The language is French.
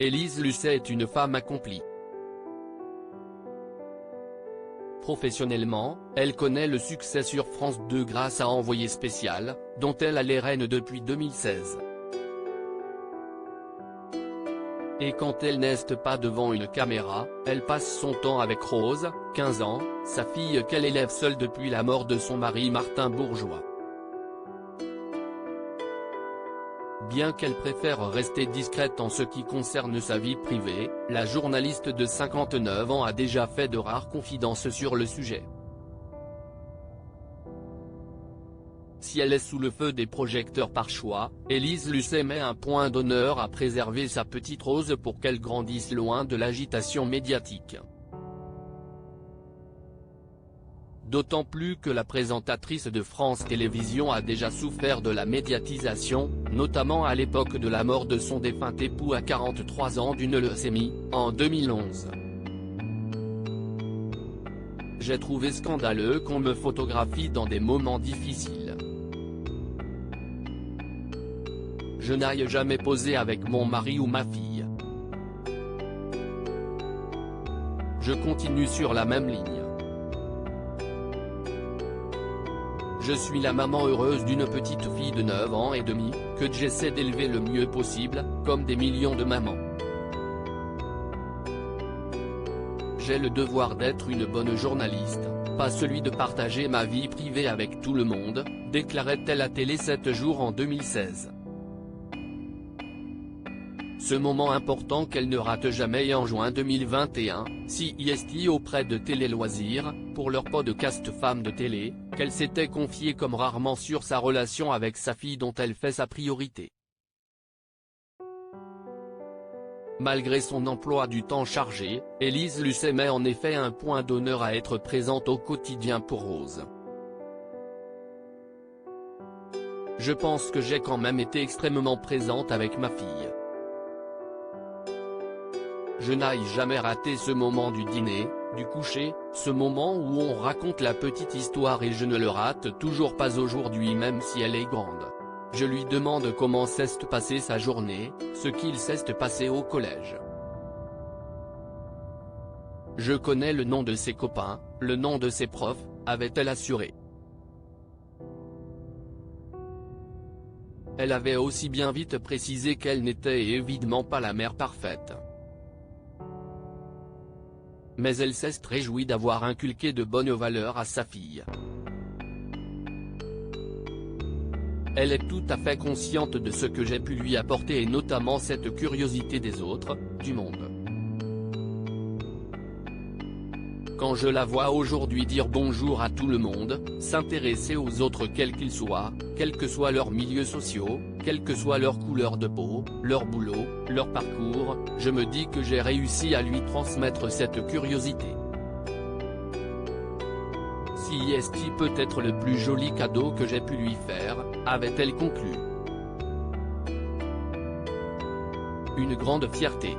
Élise Lucet est une femme accomplie. Professionnellement, elle connaît le succès sur France 2 grâce à Envoyé spécial, dont elle est reine depuis 2016. Et quand elle n'est pas devant une caméra, elle passe son temps avec Rose, 15 ans, sa fille qu'elle élève seule depuis la mort de son mari Martin Bourgeois. Bien qu'elle préfère rester discrète en ce qui concerne sa vie privée, la journaliste de 59 ans a déjà fait de rares confidences sur le sujet. Si elle est sous le feu des projecteurs par choix, Élise Lucet met un point d'honneur à préserver sa petite Rose pour qu'elle grandisse loin de l'agitation médiatique. D'autant plus que la présentatrice de France Télévisions a déjà souffert de la médiatisation, notamment à l'époque de la mort de son défunt époux à 43 ans d'une leucémie, en 2011. J'ai trouvé scandaleux qu'on me photographie dans des moments difficiles. Je n'aille jamais poser avec mon mari ou ma fille. Je continue sur la même ligne. Je suis la maman heureuse d'une petite fille de 9 ans et demi, que j'essaie d'élever le mieux possible, comme des millions de mamans. J'ai le devoir d'être une bonne journaliste, pas celui de partager ma vie privée avec tout le monde, déclarait-elle à Télé 7 jours en 2016. Ce moment important qu'elle ne rate jamais en juin 2021, CIST auprès de Télé Loisirs, pour leur podcast Femmes de télé, qu'elle s'était confiée comme rarement sur sa relation avec sa fille dont elle fait sa priorité. Malgré son emploi du temps chargé, Élise Lucet met en effet un point d'honneur à être présente au quotidien pour Rose. Je pense que j'ai quand même été extrêmement présente avec ma fille. Je n'aille jamais rater ce moment du dîner, du coucher, ce moment où on raconte la petite histoire et je ne le rate toujours pas aujourd'hui même si elle est grande. Je lui demande comment s'est passée sa journée, ce qu'il s'est passé au collège. Je connais le nom de ses copains, le nom de ses profs, avait-elle assuré. Elle avait aussi bien vite précisé qu'elle n'était évidemment pas la mère parfaite. Mais elle s'est réjouie d'avoir inculqué de bonnes valeurs à sa fille. Elle est tout à fait consciente de ce que j'ai pu lui apporter et notamment cette curiosité des autres, du monde. Quand je la vois aujourd'hui dire bonjour à tout le monde, s'intéresser aux autres quels qu'ils soient, quels que soient leurs milieux sociaux, quelle que soit leur couleur de peau, leur boulot, leur parcours, je me dis que j'ai réussi à lui transmettre cette curiosité. CIST peut être le plus joli cadeau que j'ai pu lui faire, avait-elle conclu. Une grande fierté.